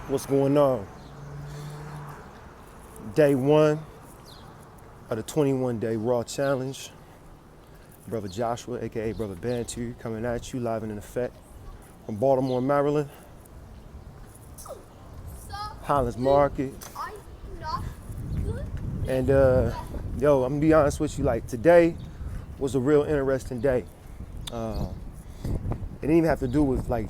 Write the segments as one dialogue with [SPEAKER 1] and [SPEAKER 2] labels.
[SPEAKER 1] What's going on? Day one of the 21-day Raw Challenge. Brother Joshua, aka Brother Bantu, coming at you live and in effect from Baltimore, Maryland. Highlands Market. And yo, I'm gonna be honest with you, like today was a real interesting day. It didn't even have to do with like,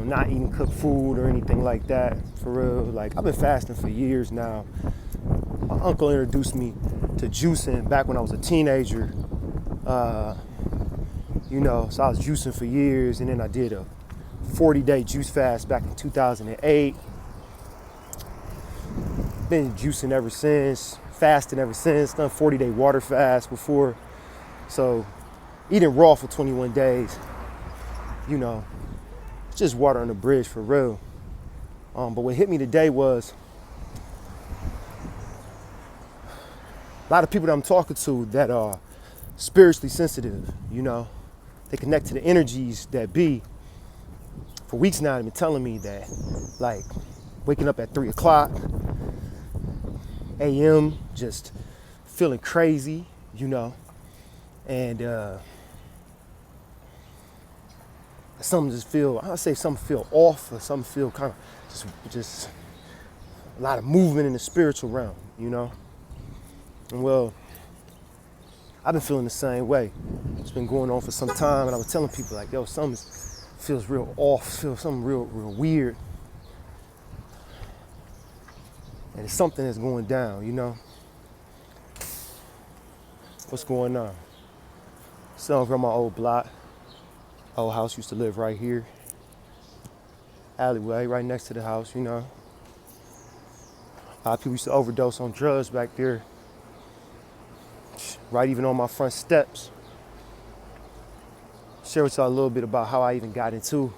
[SPEAKER 1] not eating cooked food or anything like that, for real. Like, I've been fasting for years now. My uncle introduced me to juicing back when I was a teenager. So I was juicing for years, and then I did a 40-day juice fast back in 2008. Been juicing ever since, fasting ever since, done 40-day water fast before. So eating raw for 21 days, just water on the bridge for real. But what hit me today was a lot of people that I'm talking to that are spiritually sensitive, they connect to the energies that be. For weeks now, they've been telling me that, like, waking up at 3 o'clock a.m., just feeling crazy, and something feel off, or something feel kind of just a lot of movement in the spiritual realm, And well, I've been feeling the same way. It's been going on for some time, and I was telling people like, yo, something feels real off, feels something real weird. And it's something that's going down, What's going on? Something from my old block. Old house used to live right here. Alleyway, right next to the house, A lot of people used to overdose on drugs back there. Right even on my front steps. Share with y'all a little bit about how I even got into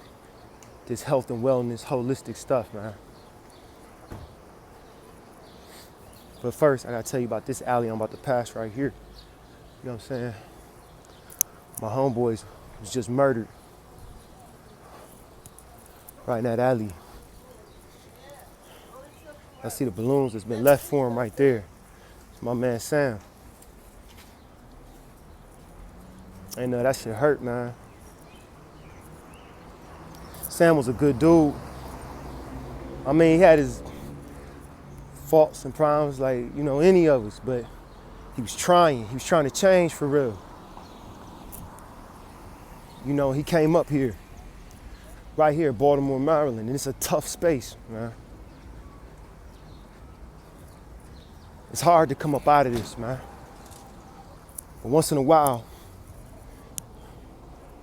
[SPEAKER 1] this health and wellness, holistic stuff, man. But first, I gotta tell you about this alley I'm about to pass right here. You know what I'm saying? My homeboys was just murdered right in that alley. I see the balloons that's been left for him right there. It's my man Sam. And that shit hurt, man. Sam was a good dude. I mean, he had his faults and problems like, any of us, but he was trying to change for real. He came up here, right here, Baltimore, Maryland, and it's a tough space, man. It's hard to come up out of this, man. But once in a while,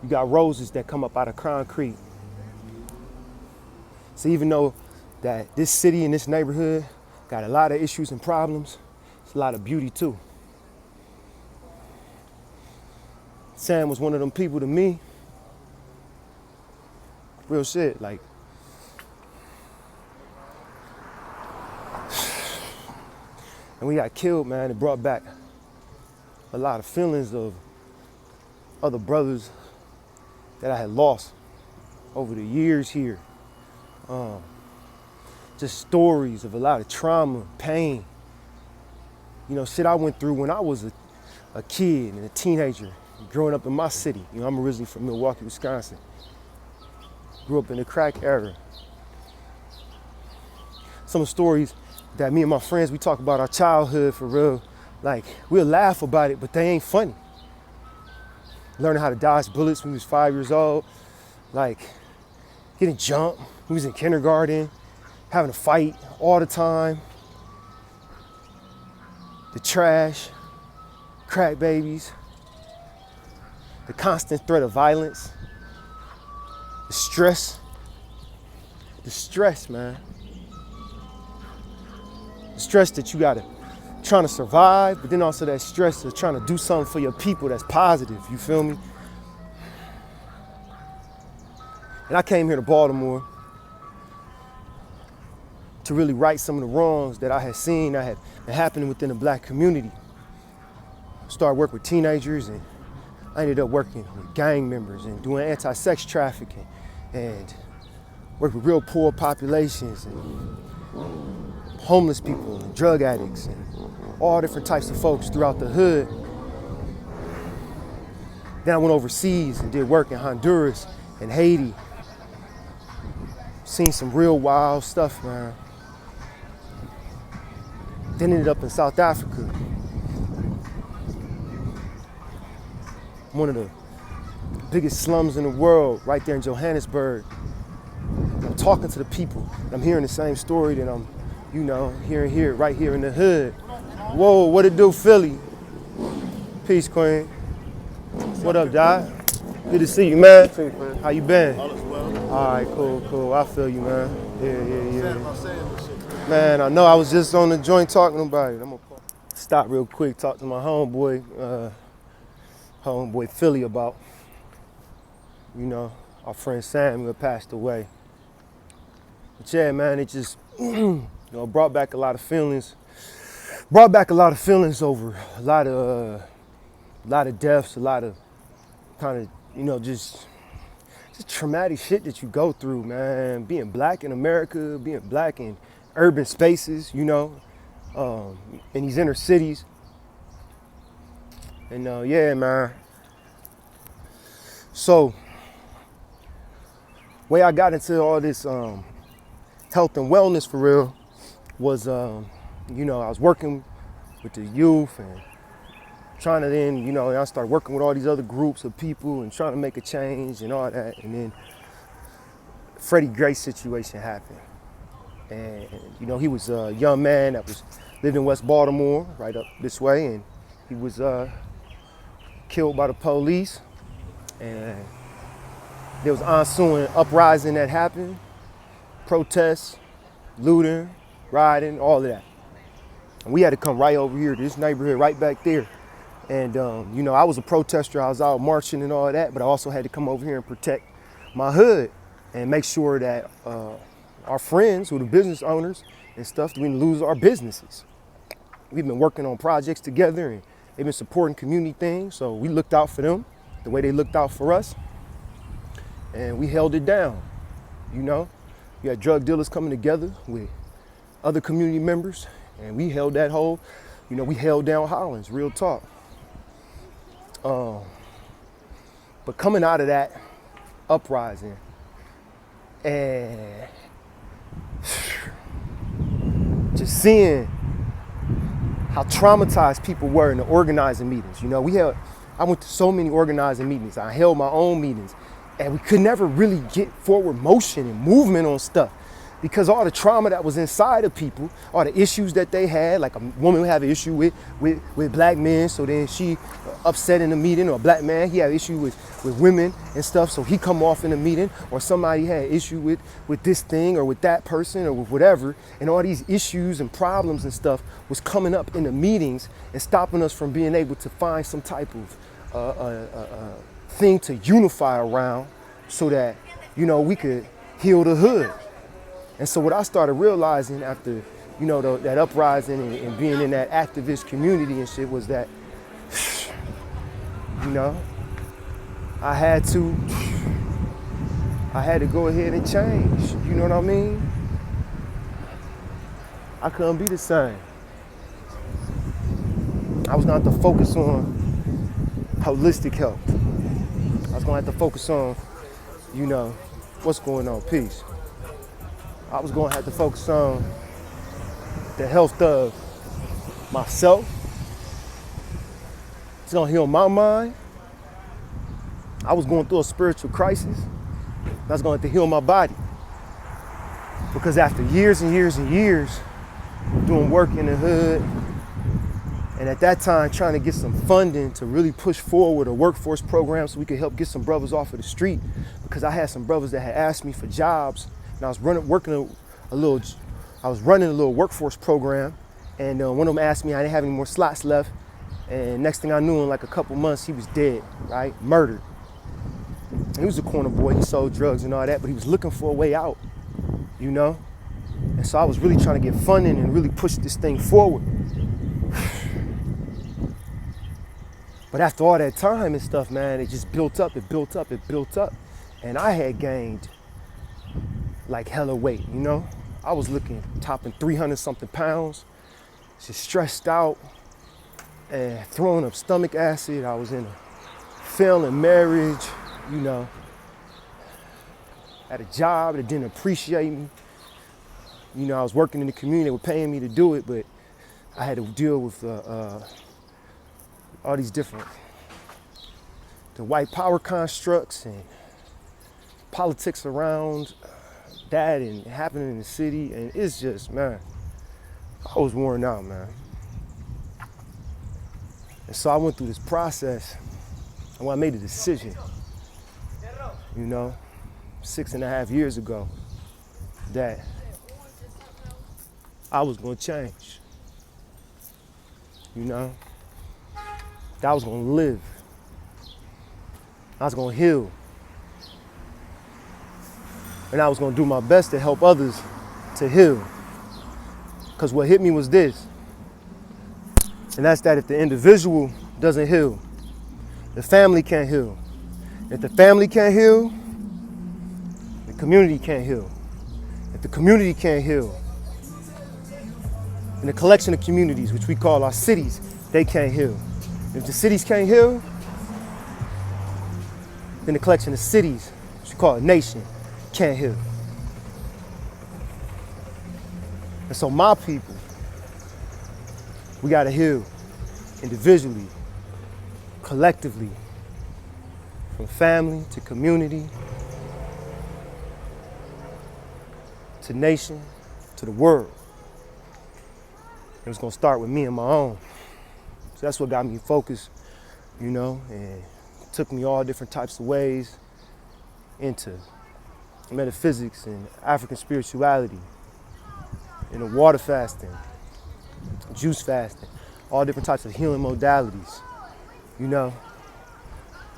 [SPEAKER 1] you got roses that come up out of concrete. So even though that this city and this neighborhood got a lot of issues and problems, it's a lot of beauty too. Sam was one of them people to me. Real shit, like, and we got killed, man. It brought back a lot of feelings of other brothers that I had lost over the years here. Just stories of a lot of trauma, pain. Shit I went through when I was a kid and a teenager, growing up in my city. I'm originally from Milwaukee, Wisconsin. Grew up in the crack era. Some stories that me and my friends, we talk about our childhood for real. Like, we'll laugh about it, but they ain't funny. Learning how to dodge bullets when we was 5 years old. Like, getting jumped. We was in kindergarten, having a fight all the time. The trash, crack babies, the constant threat of violence. The stress, man. The stress that you gotta trying to survive, but then also that stress of trying to do something for your people that's positive, you feel me? And I came here to Baltimore to really right some of the wrongs that I had seen that had been happening within the black community. Started working with teenagers, and I ended up working with gang members and doing anti-sex trafficking and worked with real poor populations and homeless people and drug addicts and all different types of folks throughout the hood. Then I went overseas and did work in Honduras and Haiti. Seen some real wild stuff, man. Then ended up in South Africa. One of the biggest slums in the world, right there in Johannesburg. I'm talking to the people. I'm hearing the same story that I'm, hearing here, right here in the hood. Whoa, what it do, Philly? Peace, Queen. What up, Doc? Good to see you, man. How you been?
[SPEAKER 2] All is well.
[SPEAKER 1] All right, cool. I feel you, man. Yeah. Man, I know I was just on the joint talking about it. I'm gonna stop real quick, talk to my homeboy Philly about, our friend Samuel passed away. But yeah, man, it just, brought back a lot of feelings. Brought back a lot of feelings over a lot of deaths, a lot of kind of, just traumatic shit that you go through, man. Being black in America, being black in urban spaces, in these inner cities. And yeah, man. So, way I got into all this health and wellness for real was, I was working with the youth and trying to then, I started working with all these other groups of people and trying to make a change and all that. And then Freddie Gray situation happened. And, he was a young man that lived in West Baltimore, right up this way. And he was killed by the police. And there was ensuing uprising that happened, protests, looting, rioting, all of that. And we had to come right over here to this neighborhood right back there. And, I was a protester. I was out marching and all of that, but I also had to come over here and protect my hood and make sure that our friends, who are the business owners and stuff, we didn't lose our businesses. We've been working on projects together and they've been supporting community things. So we looked out for them the way they looked out for us. And we held it down, You had drug dealers coming together with other community members and we held that whole, we held down Hollins, real talk. But coming out of that uprising and just seeing how traumatized people were in the organizing meetings. I went to so many organizing meetings. I held my own meetings and we could never really get forward motion and movement on stuff because all the trauma that was inside of people, all the issues that they had, like a woman would have an issue with black men, so then she upset in the meeting, or a black man, he had an issue with women and stuff, so he come off in the meeting, or somebody had an issue with this thing or with that person or with whatever, and all these issues and problems and stuff was coming up in the meetings and stopping us from being able to find some type of thing to unify around so that, we could heal the hood. And so what I started realizing after, that uprising and being in that activist community and shit was that, I had to go ahead and change. You know what I mean? I couldn't be the same. I was gonna have to focus on holistic health. I was gonna have to focus on, what's going on, peace. I was gonna have to focus on the health of myself. It's gonna heal my mind. I was going through a spiritual crisis. I was gonna have to heal my body. Because after years and years and years doing work in the hood, and at that time trying to get some funding to really push forward a workforce program so we could help get some brothers off of the street, because I had some brothers that had asked me for jobs. And I was running a little workforce program, and one of them asked me, I didn't have any more slots left, and next thing I knew, in like a couple months, he was dead, right? Murdered. And he was a corner boy, he sold drugs and all that, but he was looking for a way out, And so I was really trying to get funding and really push this thing forward. But after all that time and stuff, man, it just built up. And I had gained like hella weight, you know? I was looking, topping 300 something pounds, just stressed out and throwing up stomach acid. I was in a failing marriage, you know, at a job that didn't appreciate me. You know, I was working in the community, they were paying me to do it, but I had to deal with all these different, the white power constructs and politics around that and happening in the city. And it's just, man, I was worn out, man. And so I went through this process, and when I made a decision, you know, 6.5 years ago, that I was gonna change, you know, that I was gonna live, I was gonna heal, and I was gonna do my best to help others to heal. Because what hit me was this, and that's that if the individual doesn't heal, the family can't heal. If the family can't heal, the community can't heal. If the community can't heal, and the collection of communities, which we call our cities, they can't heal. If the cities can't heal, then the collection of cities, which we call a nation, can't heal. And so my people, we gotta heal individually, collectively, from family to community, to nation, to the world. It was gonna start with me and my own. So that's what got me focused, you know, and took me all different types of ways into metaphysics and African spirituality, and the water fasting, juice fasting, all different types of healing modalities, you know,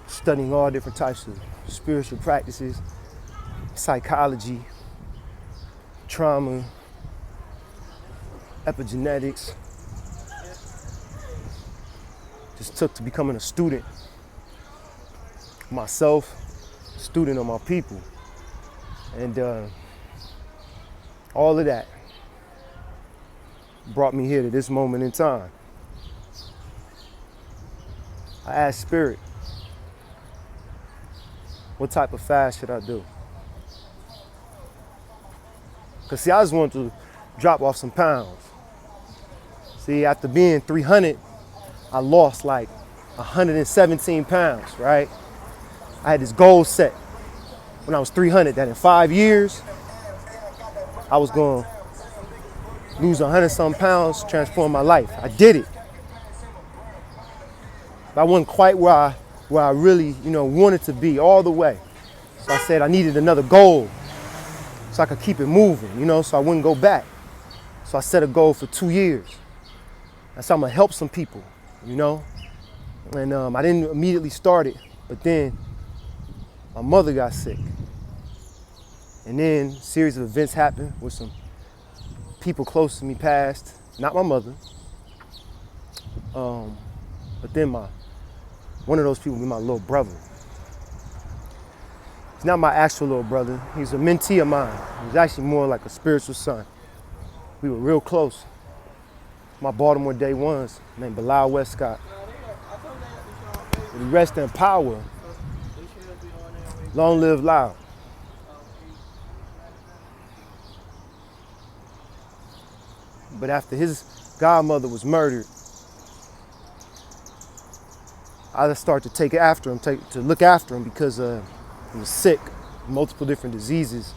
[SPEAKER 1] studying all different types of spiritual practices, psychology, trauma, epigenetics. Just took to becoming a student myself, student of my people. And all of that brought me here to this moment in time. I asked Spirit, what type of fast should I do? Because see, I just wanted to drop off some pounds. See, after being 300, I lost like 117 pounds, right? I had this goal set when I was 300 that in 5 years, I was gonna lose 100-some pounds, transform my life. I did it. But I wasn't quite where I really, you know, wanted to be all the way. So I said I needed another goal so I could keep it moving, you know, so I wouldn't go back. So I set a goal for 2 years. That's how I'm gonna help some people, you know? And I didn't immediately start it, but then my mother got sick. And then a series of events happened with some people close to me passed, not my mother. But then one of those people was my little brother. He's not my actual little brother. He's a mentee of mine. He's actually more like a spiritual son. We were real close. My Baltimore day ones, named Bilal Westcott. He rest in power. Long live loud. But after his godmother was murdered, I just started to take after him, to look after him because he was sick, multiple different diseases,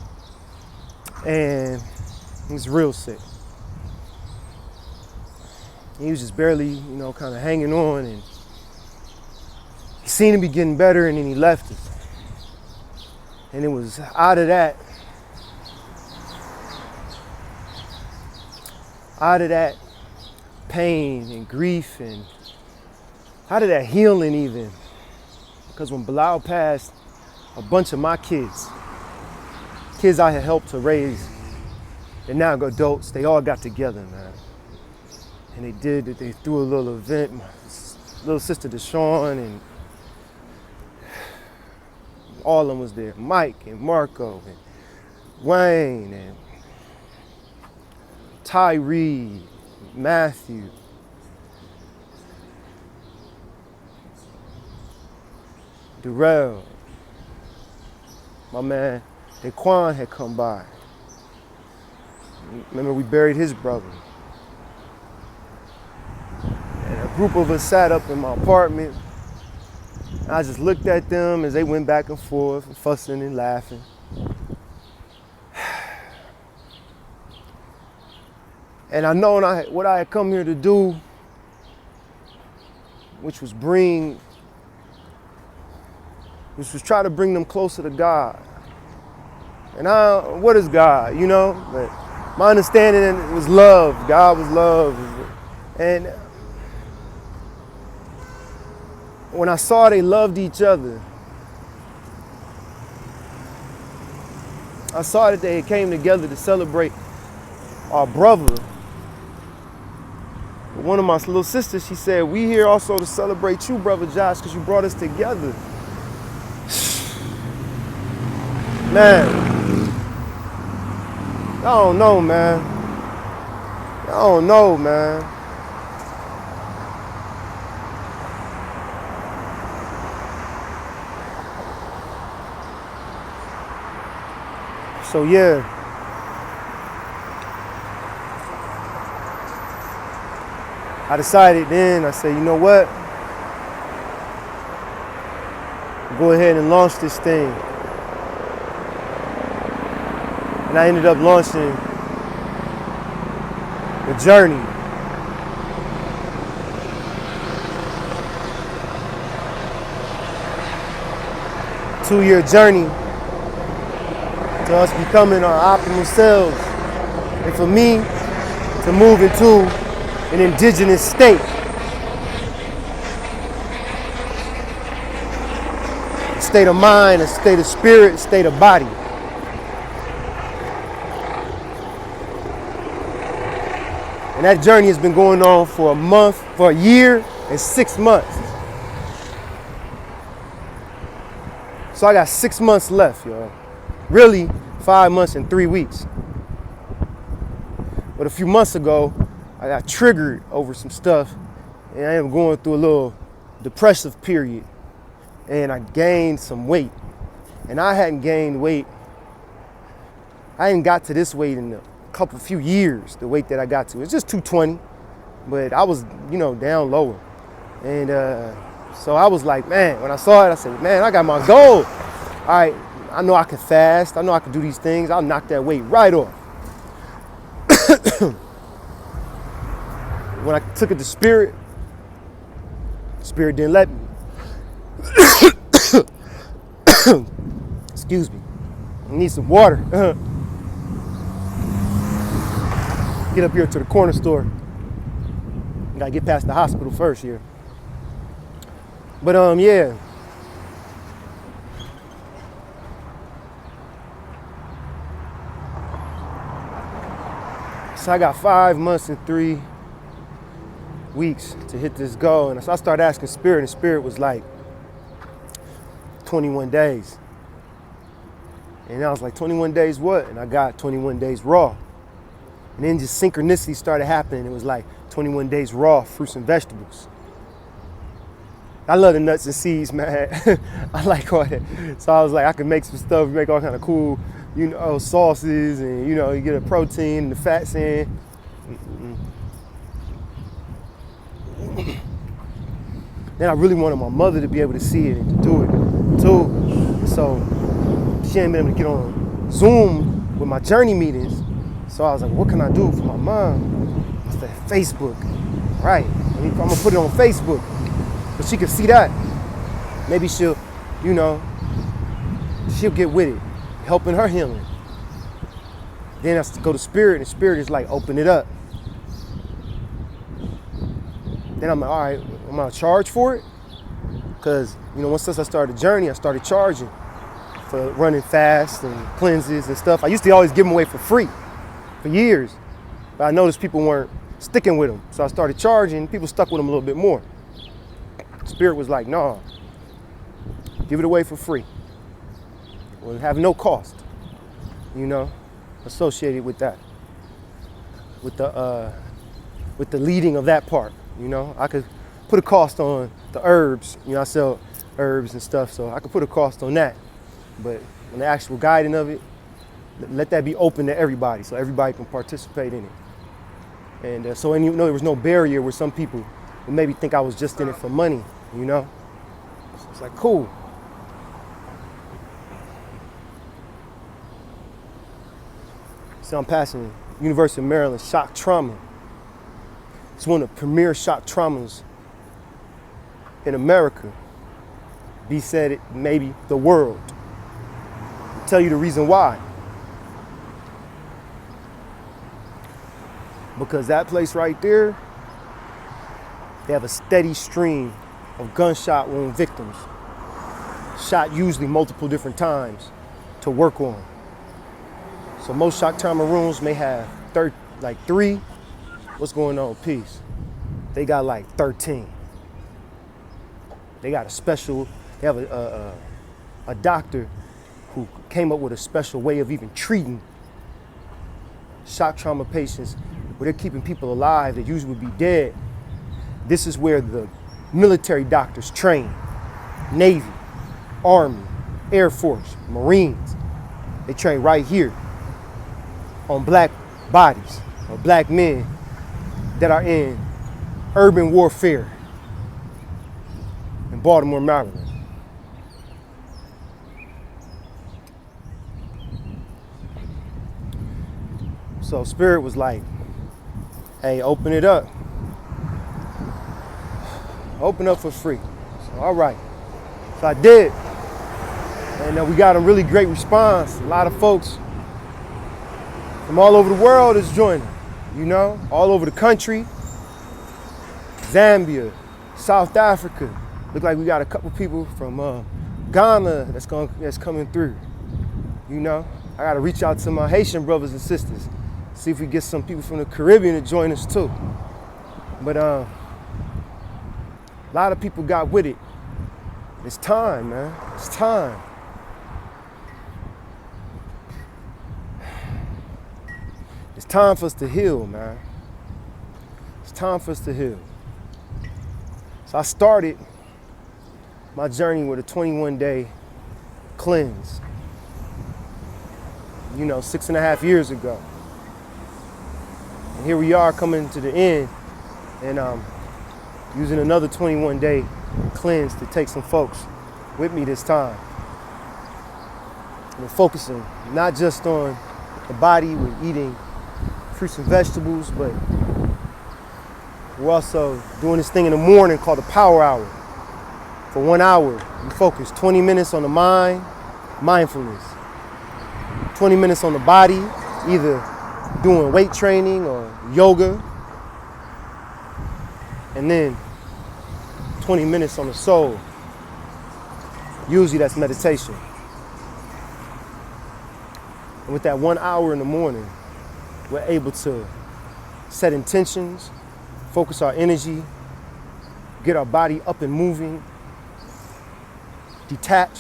[SPEAKER 1] and he was real sick. He was just barely, you know, kind of hanging on, and he seemed to be getting better, and then he left us. And it was out of that pain and grief and out of that healing even. Because when Bilal passed, a bunch of my kids I had helped to raise, they're now adults, they all got together, man. And they threw a little event, my little sister Deshawn, and all of them was there, Mike and Marco, and Wayne and Tyree, Matthew, Durrell, my man Daquan had come by. Remember, we buried his brother. And a group of us sat up in my apartment. I just looked at them as they went back and forth, fussing and laughing. And I know what I had come here to do, which was try to bring them closer to God. And what is God, you know? But my understanding was love. God was love. And when I saw they loved each other, I saw that they came together to celebrate our brother. One of my little sisters, she said, we here also to celebrate you, Brother Josh, because you brought us together. Man, I don't know, man. I don't know, man. So yeah. I decided then, I said, you know what? Go ahead and launch this thing. And I ended up launching The Journey. Two-year journey to us becoming our optimal selves. And for me to move into an indigenous state. A state of mind, a state of spirit, a state of body. And that journey has been going on for a year and 6 months. So I got 6 months left, y'all. Really, 5 months and 3 weeks. But a few months ago, I got triggered over some stuff, and I am going through a little depressive period, and I gained some weight. And I hadn't gained weight. I hadn't got to this weight in a few years, the weight that I got to. It's just 220, but I was, down lower. And so I was like, man, when I saw it, I said, man, I got my goal. All right, I know I can fast. I know I can do these things. I'll knock that weight right off. When I took it to Spirit didn't let me. Excuse me. I need some water. Get up here to the corner store. Gotta get past the hospital first here. But yeah. So I got 5 months and 3 weeks to hit this goal. And so I started asking Spirit, and Spirit was like, 21 days. And I was like, 21 days what? And I got 21 days raw. And then just synchronicity started happening. It was like 21 days raw, fruits and vegetables. I love the nuts and seeds, man. I like all that. So I was like, I could make some stuff, make all kind of cool, sauces, and you get a protein and the fats in. Then I really wanted my mother to be able to see it and to do it too. So she ain't been able to get on Zoom with my journey meetings. So I was like, what can I do for my mom? I said, Facebook. Right. I'm gonna put it on Facebook. But she can see that. Maybe she'll get with it, helping her healing. Then I go to Spirit, and Spirit is like, open it up. Then I'm like, all right, I'm gonna charge for it. Because, since I started the journey, I started charging for running fasts and cleanses and stuff. I used to always give them away for free for years. But I noticed people weren't sticking with them. So I started charging, people stuck with them a little bit more. Spirit was like, no, give it away for free. It will have no cost. you know, associated with that, with the leading of that part. You know, I could put a cost on the herbs. You know, I sell herbs and stuff, so I could put a cost on that. But on the actual guiding of it, let that be open to everybody, so everybody can participate in it. And so, and you know, there was no barrier where some people would maybe think I was just in it for money. You know, so it's like cool. So I'm passing University of Maryland shock trauma. It's one of the premier shock traumas in America. B said it, maybe the world. I'll tell you the reason why. Because that place right there, they have a steady stream of gunshot wound victims, shot usually multiple different times to work on. So most shock trauma rooms may have like 3. What's going on, peace? They got like 13. They got they have a doctor who came up with a special way of even treating shock trauma patients where they're keeping people alive that usually would be dead. This is where the military doctors train. Navy, Army, Air Force, Marines. They train right here on black bodies or black men that are in urban warfare in Baltimore, Maryland. So Spirit was like, hey, open it up. Open up for free. So, all right. So I did. And we got a really great response. A lot of folks from all over the world is joining, you know, all over the country. Zambia, South Africa. Look like we got a couple people from Ghana that's coming through. You know, I got to reach out to my Haitian brothers and sisters, see if we get some people from the Caribbean to join us too. But a lot of people got with it. It's time, man. It's time. It's time for us to heal, man. It's time for us to heal. So I started my journey with a 21-day cleanse, you know, 6.5 years ago. And here we are coming to the end, and using another 21-day cleanse to take some folks with me this time. We're focusing not just on the body, we're eating fruits and vegetables, but we're also doing this thing in the morning called the Power Hour. For 1 hour, we focus 20 minutes on the mind, mindfulness. 20 minutes on the body, either doing weight training or yoga. And then 20 minutes on the soul. Usually that's meditation. And with that 1 hour in the morning, we're able to set intentions, focus our energy, get our body up and moving, detach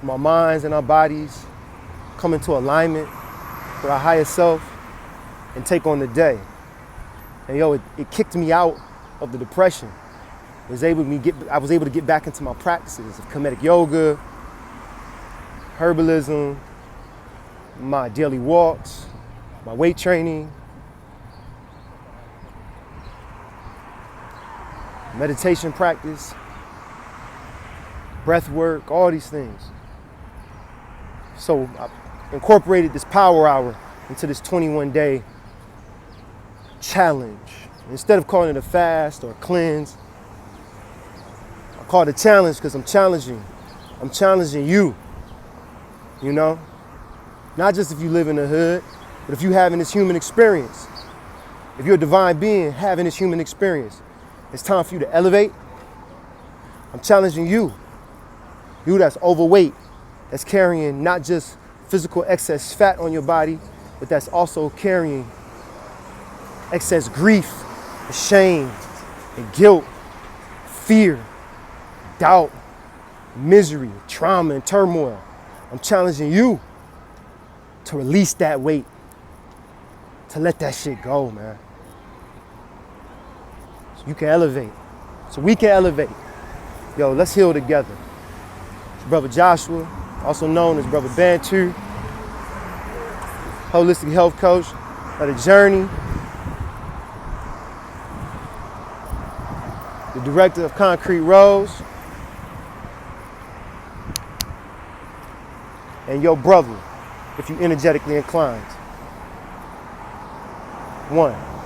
[SPEAKER 1] from our minds and our bodies, come into alignment with our higher self, and take on the day. And it kicked me out of the depression. I was able to get back into my practices of Kemetic yoga, herbalism, my daily walks, my weight training, meditation practice, breath work, all these things. So I incorporated this Power Hour into this 21-day challenge. Instead of calling it a fast or a cleanse, I call it a challenge because I'm challenging you, you know? Not just if you live in the hood, but if you having this human experience. If you're a divine being having this human experience, it's time for you to elevate. I'm challenging you that's overweight, that's carrying not just physical excess fat on your body, but that's also carrying excess grief, and shame, and guilt, fear, doubt, misery, trauma, and turmoil. I'm challenging you to release that weight, to let that shit go, man. So you can elevate. So we can elevate. Yo, let's heal together. It's Brother Joshua, also known as Brother Bantu, holistic health coach of the journey, the director of Concrete Rose, and your brother, if you energetically inclined. One.